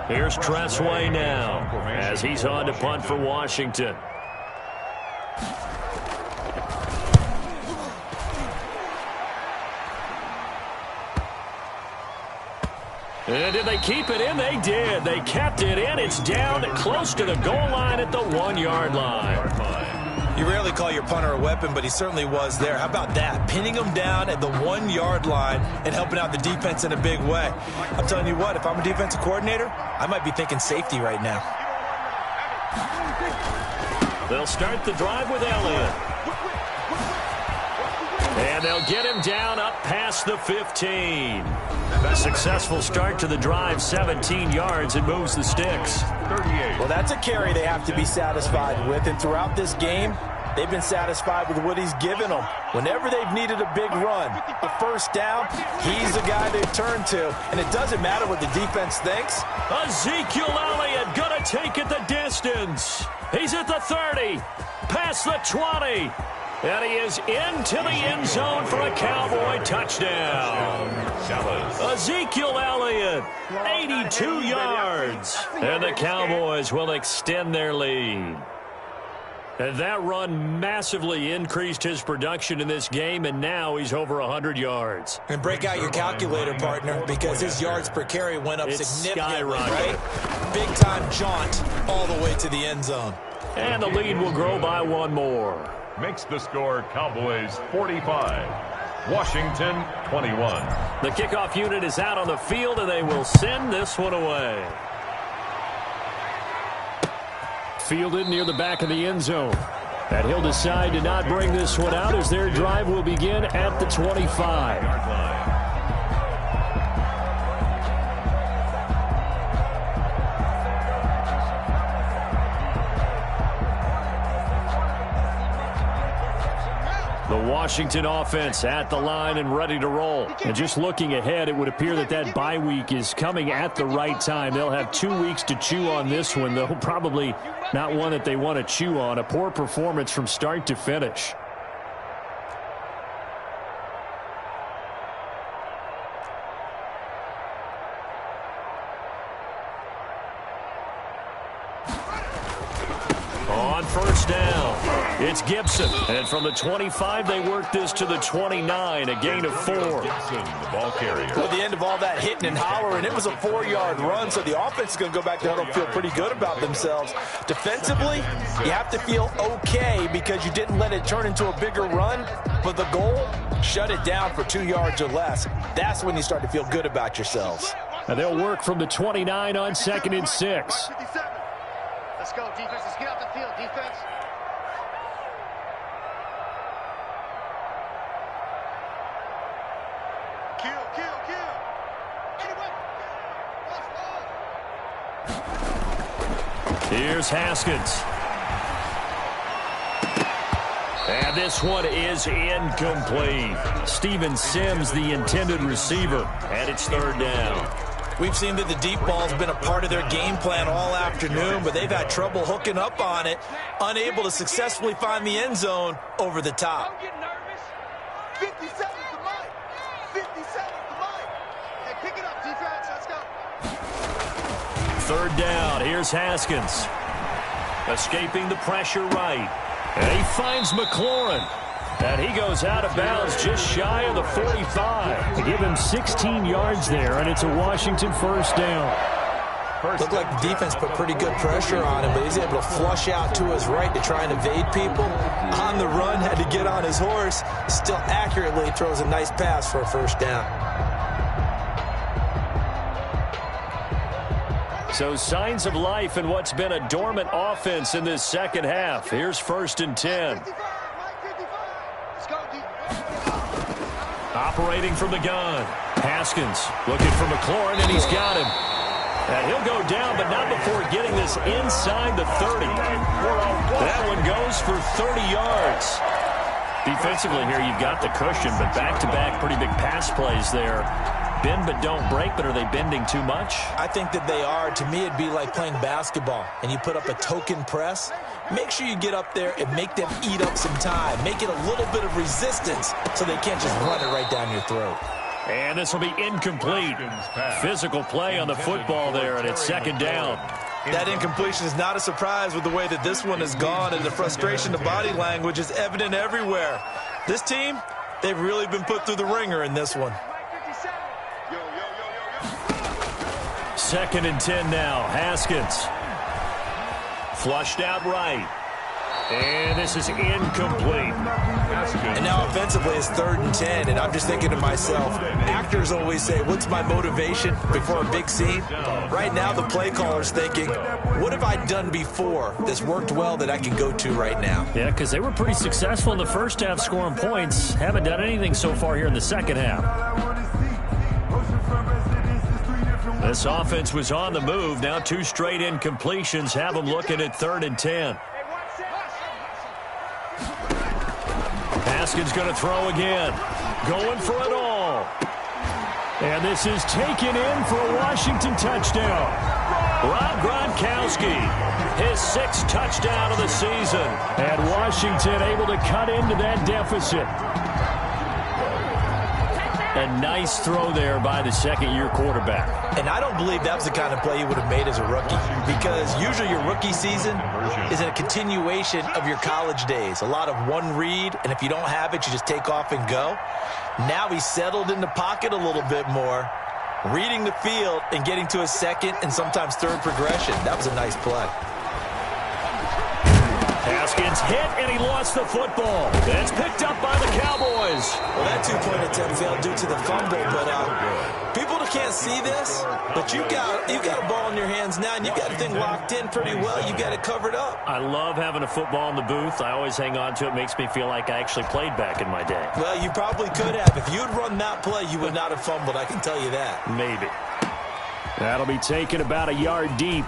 Here's Tressway now as he's on to punt for Washington. And did they keep it in? They did. They kept it in. It's down close to the goal line at the 1-yard line. You rarely call your punter a weapon, but he certainly was there. How about that? Pinning him down at the 1-yard line and helping out the defense in a big way. I'm telling you what, if I'm a defensive coordinator, I might be thinking safety right now. They'll start the drive with Elliott. And they'll get him down up past the 15. A successful start to the drive, 17 yards, and moves the sticks. 38. Well, that's a carry they have to be satisfied with, and throughout this game, they've been satisfied with what he's given them. Whenever they've needed a big run, a first down, he's the guy they've turned to, and it doesn't matter what the defense thinks. Ezekiel Elliott gonna take it the distance. He's at the 30, past the 20. And he is into the end zone for a Cowboy touchdown. Ezekiel Elliott, 82 yards. And the Cowboys will extend their lead. And that run massively increased his production in this game, and now he's over 100 yards. And break out your calculator, partner, because his yards per carry went up significantly, right? Big-time jaunt all the way to the end zone. And the lead will grow by one more. Makes the score Cowboys 45, Washington 21. The kickoff unit is out on the field, and they will send this one away. Fielded near the back of the end zone. And he'll decide to not bring this one out as their drive will begin at the 25. The Washington offense at the line and ready to roll. And just looking ahead, it would appear that that bye week is coming at the right time. They'll have 2 weeks to chew on this one, though probably not one that they want to chew on. A poor performance from start to finish. On first down, it's Gibson. And from the 25, they work this to the 29, a gain of 4. Gibson, the ball carrier. Well, at the end of all that hitting and hollering, it was a 4-yard run, so the offense is going to go back to huddle, feel pretty good about themselves. Defensively, you have to feel okay because you didn't let it turn into a bigger run, but the goal, shut it down for 2 yards or less. That's when you start to feel good about yourselves. And they'll work from the 29 on 2nd and 6. Let's go, defense. Let's get out the field, defense. Kill. Anyway. Here's Haskins. And this one is incomplete. Steven Sims, the intended receiver, and it's 3rd down. We've seen that the deep ball's been a part of their game plan all afternoon, but they've had trouble hooking up on it, unable to successfully find the end zone over the top. Don't get nervous. 57 to Mike. 57 to Mike. Hey, pick it up, defense. Let's go. 3rd down. Here's Haskins. Escaping the pressure right. And he finds McLaurin. And he goes out of bounds just shy of the 45. They give him 16 yards there, and it's a Washington 1st down. Looked like the defense put pretty good pressure on him, but he's able to flush out to his right to try and evade people. On the run, had to get on his horse. Still accurately throws a nice pass for a 1st down. So signs of life in what's been a dormant offense in this second half. Here's 1st and 10. Operating from the gun. Haskins looking for McLaurin, and he's got him. And he'll go down, but not before getting this inside the 30. That one goes for 30 yards. Defensively here, you've got the cushion, but back-to-back pretty big pass plays there. Bend but don't break, but are they bending too much? I think that they are. To me, it'd be like playing basketball, and you put up a token press. Make sure you get up there and make them eat up some time. Make it a little bit of resistance so they can't just run it right down your throat. And this will be incomplete. Physical play on the football there, and it's 2nd down. That incompletion is not a surprise with the way that this one has gone, and the frustration of body language is evident everywhere. This team, they've really been put through the ringer in this one. 2nd and 10 now. Haskins. Flushed out right. And this is incomplete. And now offensively it's 3rd and 10, and I'm just thinking to myself, actors always say, what's my motivation before a big scene? Right now the play caller's thinking, what have I done before that's worked well that I can go to right now? Yeah, because they were pretty successful in the first half scoring points. Haven't done anything so far here in the second half. This offense was on the move. Now 2 straight incompletions have them looking at 3rd and 10. Haskins going to throw again. Going for it all. And this is taken in for a Washington touchdown. Rob Gronkowski, his 6th touchdown of the season. And Washington able to cut into that deficit. A nice throw there by the second-year quarterback. And I don't believe that was the kind of play he would have made as a rookie, because usually your rookie season is a continuation of your college days. A lot of one read, and if you don't have it, you just take off and go. Now he's settled in the pocket a little bit more, reading the field and getting to a second and sometimes third progression. That was a nice play. Haskins hit, and he lost the football. It's picked up by the Cowboys. Well, that 2-point attempt failed due to the fumble, but people that can't see this, but you've got a ball in your hands now, and you've got the thing locked in pretty well. You've got it covered up. I love having a football in the booth. I always hang on to it. Makes me feel like I actually played back in my day. Well, you probably could have. If you had run that play, you would not have fumbled, I can tell you that. Maybe. That'll be taken about a yard deep.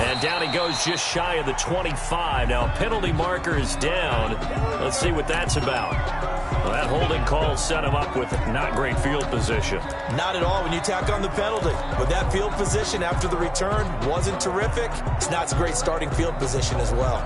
And down he goes just shy of the 25. Now, penalty marker is down. Let's see what that's about. Well, that holding call set him up with not great field position. Not at all when you tack on the penalty. With that field position after the return wasn't terrific, it's not a great starting field position as well.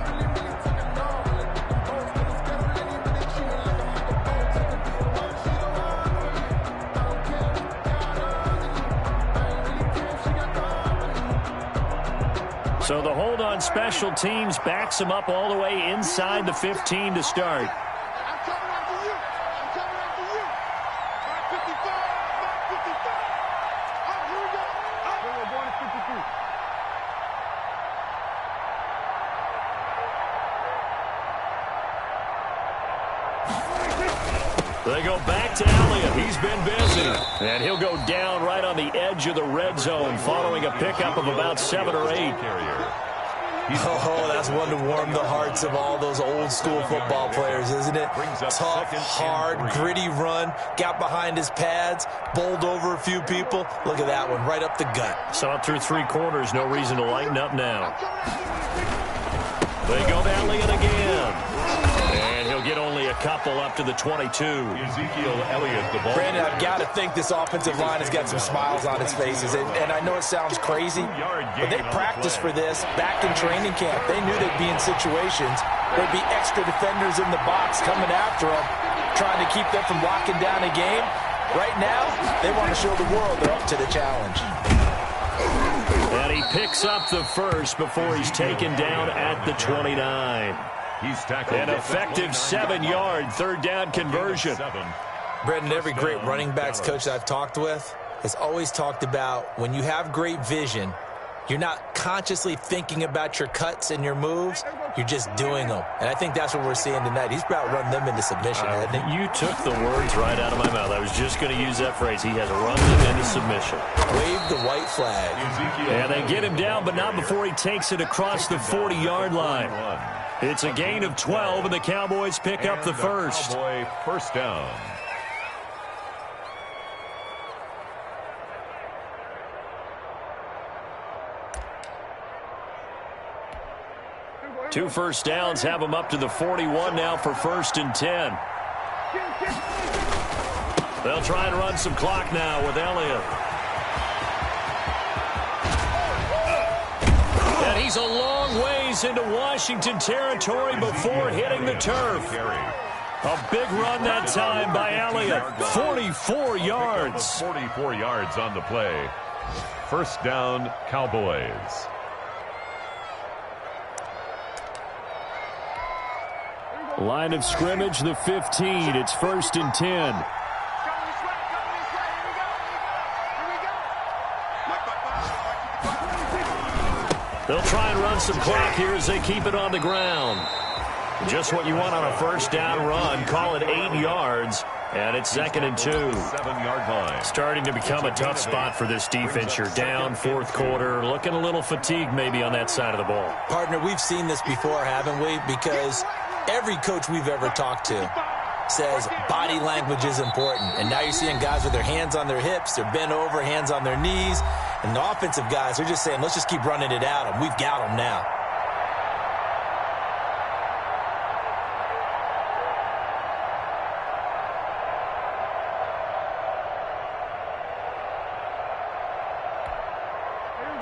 So the hold on special teams backs him up all the way inside the 15 to start. I'm coming after you. I'm coming after you. 55. 55. Oh, here we go. Oh, we're going to 52. They go back to Elliott. He's been busy. And he'll go down right on the edge of the red zone following a pickup of about 7 or 8. Oh, that's one to warm the hearts of all those old school football players, isn't it? Tough, hard, gritty run. Got behind his pads, bowled over a few people. Look at that one, right up the gut. Saw it through 3 quarters. No reason to lighten up now. They go to Elliott again. And he'll get only a couple up to the 22. Ezekiel Elliott, the ball. Brandon, I've got to think this offensive line has got some smiles on its faces. And I know it sounds crazy, but they practiced for this back in training camp. They knew they'd be in situations where there'd be extra defenders in the box coming after them, trying to keep them from locking down a game. Right now, they want to show the world they're up to the challenge. And he picks up the first before he's taken down at the 29. He's tackled. An effective 7-yard third down conversion. Brendan, every great running backs coach that I've talked with has always talked about when you have great vision, you're not consciously thinking about your cuts and your moves. You're just doing them. And I think that's what we're seeing tonight. He's about run them into submission, hasn't he? You took the words right out of my mouth. I was just going to use that phrase. He has run them into submission. Wave the white flag. And they get him down, but not before he takes it across the 40-yard line. It's a gain of 12, and the Cowboys pick up the first. Cowboy first down. Two first downs have them up to the 41 now for 1st and 10. They'll try and run some clock now with Elliott. And he's a long ways into Washington territory before hitting the turf. A big run that time by Elliott. 44 yards. 44 yards on the play. First down, Cowboys. Line of scrimmage, the 15. It's 1st and 10. They'll try and run some clock here as they keep it on the ground. Just what you want on a first down run. Call it 8 yards. And it's 2nd and 2. 7-yard line. Starting to become a tough spot for this defense. You're down fourth quarter. Looking a little fatigued maybe on that side of the ball. Partner, we've seen this before, haven't we? Because every coach we've ever talked to says body language is important. And now you're seeing guys with their hands on their hips, they're bent over, hands on their knees. And the offensive guys, they're just saying, let's just keep running it at them. We've got them now.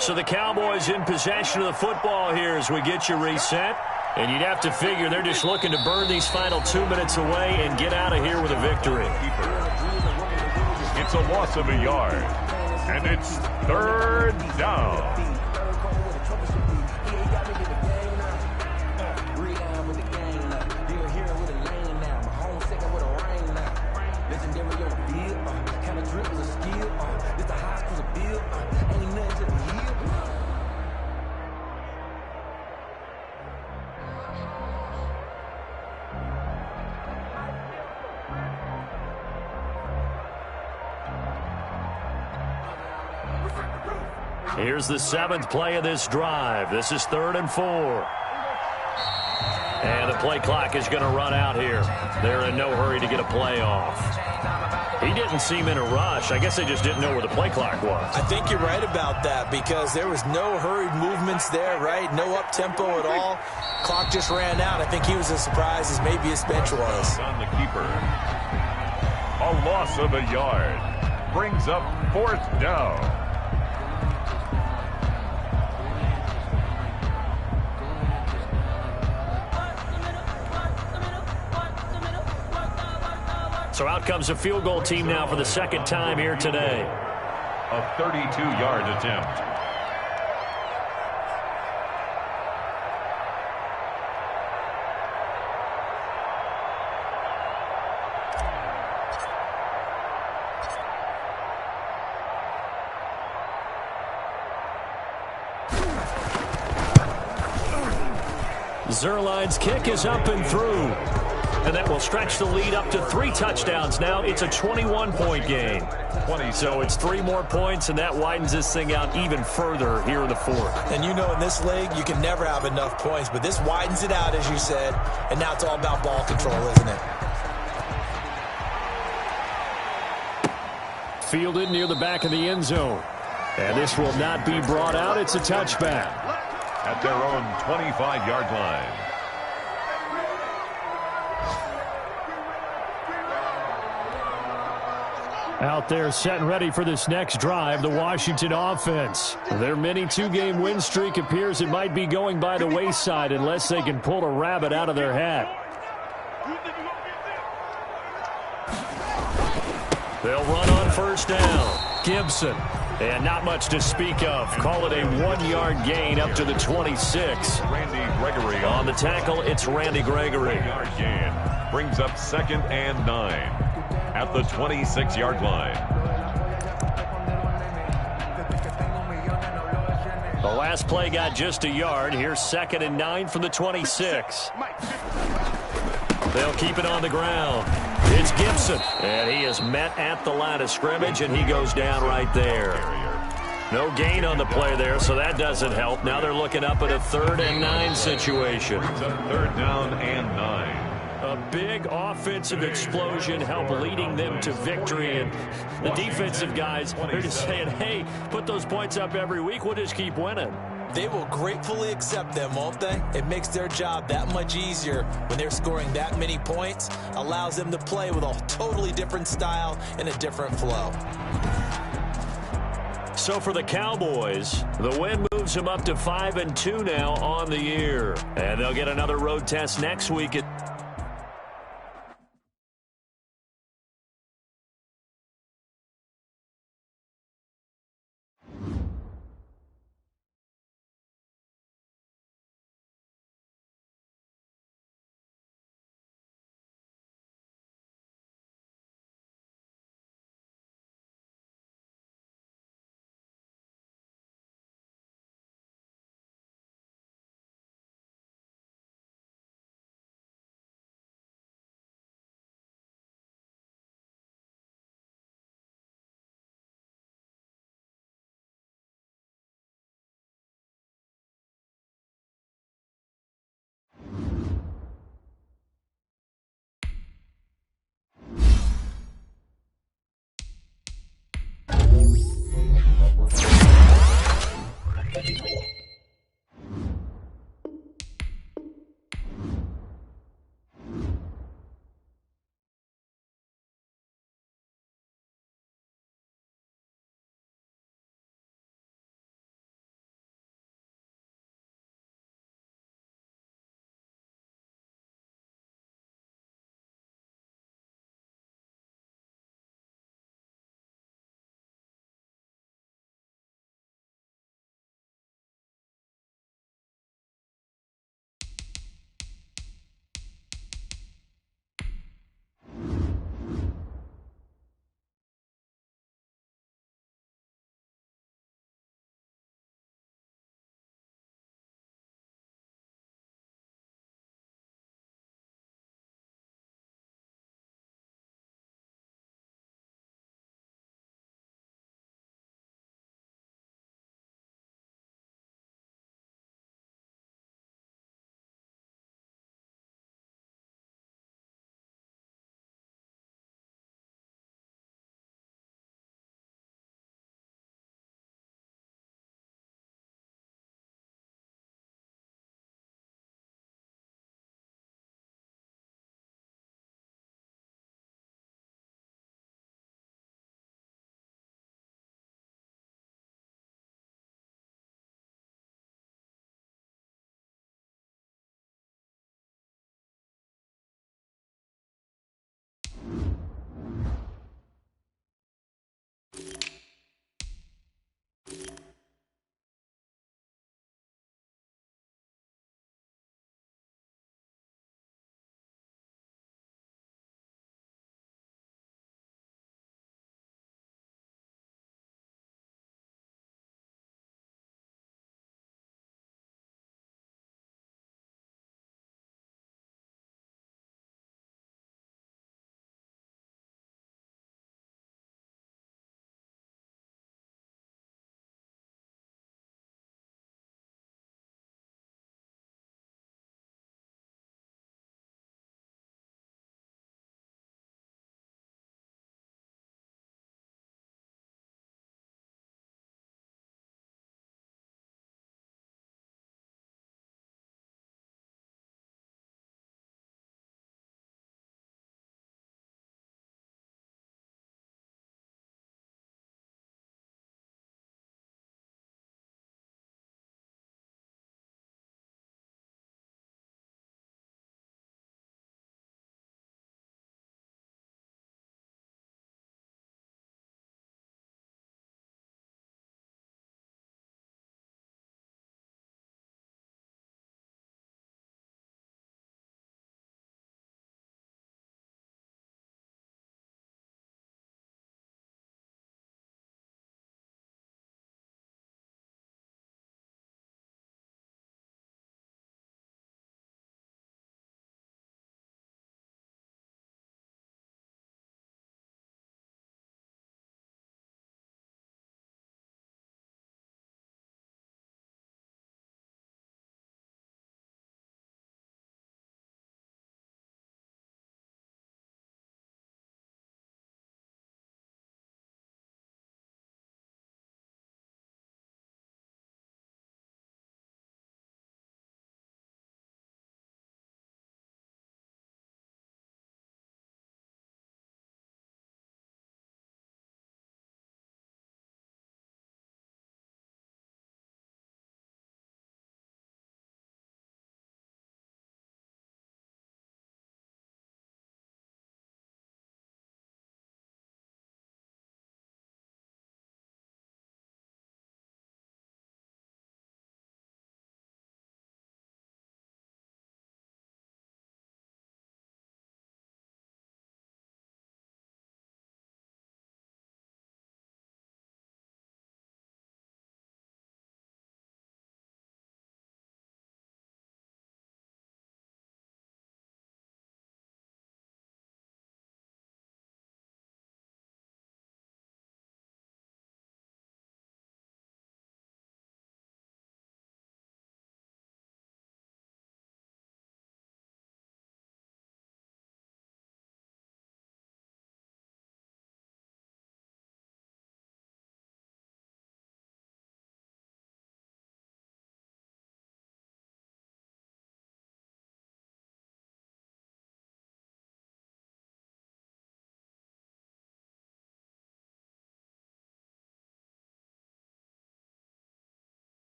So the Cowboys in possession of the football here as we get you reset. And you'd have to figure they're just looking to burn these final 2 minutes away and get out of here with a victory. It's a loss of a yard. And it's 3rd down. Here's the 7th play of this drive. This is 3rd and 4. And the play clock is going to run out here. They're in no hurry to get a play off. He didn't seem in a rush. I guess they just didn't know where the play clock was. I think you're right about that because there was no hurried movements there, right? No up-tempo at all. Clock just ran out. I think he was as surprised as maybe his bench was. On the keeper. A loss of a yard. Brings up 4th down. So out comes a field goal team now for the 2nd time here today. A 32-yard attempt. Zerline's kick is up and through. And that will stretch the lead up to 3 touchdowns now. It's a 21-point game. So it's 3 more points, and that widens this thing out even further here in the 4th. And you know in this league, you can never have enough points. But this widens it out, as you said. And now it's all about ball control, isn't it? Fielded near the back of the end zone. And this will not be brought out. It's a touchback. At their own 25-yard line. Out there set and ready for this next drive, the Washington offense. Their mini 2-game win streak appears it might be going by the wayside unless they can pull a rabbit out of their hat. They'll run on first down. Gibson. And not much to speak of. Call it a 1-yard gain up to the 26. Randy Gregory on the tackle. It's Randy Gregory. 1-yard gain. Brings up 2nd and 9. At the 26-yard line. The last play got just a yard. Here's 2nd and 9 from the 26. They'll keep it on the ground. It's Gibson. And he is met at the line of scrimmage, and he goes down right there. No gain on the play there, so that doesn't help. Now they're looking up at a 3rd and 9 situation. It's a 3rd down and 9. A big offensive explosion helped leading them to victory. And the defensive guys, they're just saying, hey, put those points up every week. We'll just keep winning. They will gratefully accept them, won't they? It makes their job that much easier when they're scoring that many points. Allows them to play with a totally different style and a different flow. So for the Cowboys, the win moves them up to 5-2 now on the year. And they'll get another road test next week at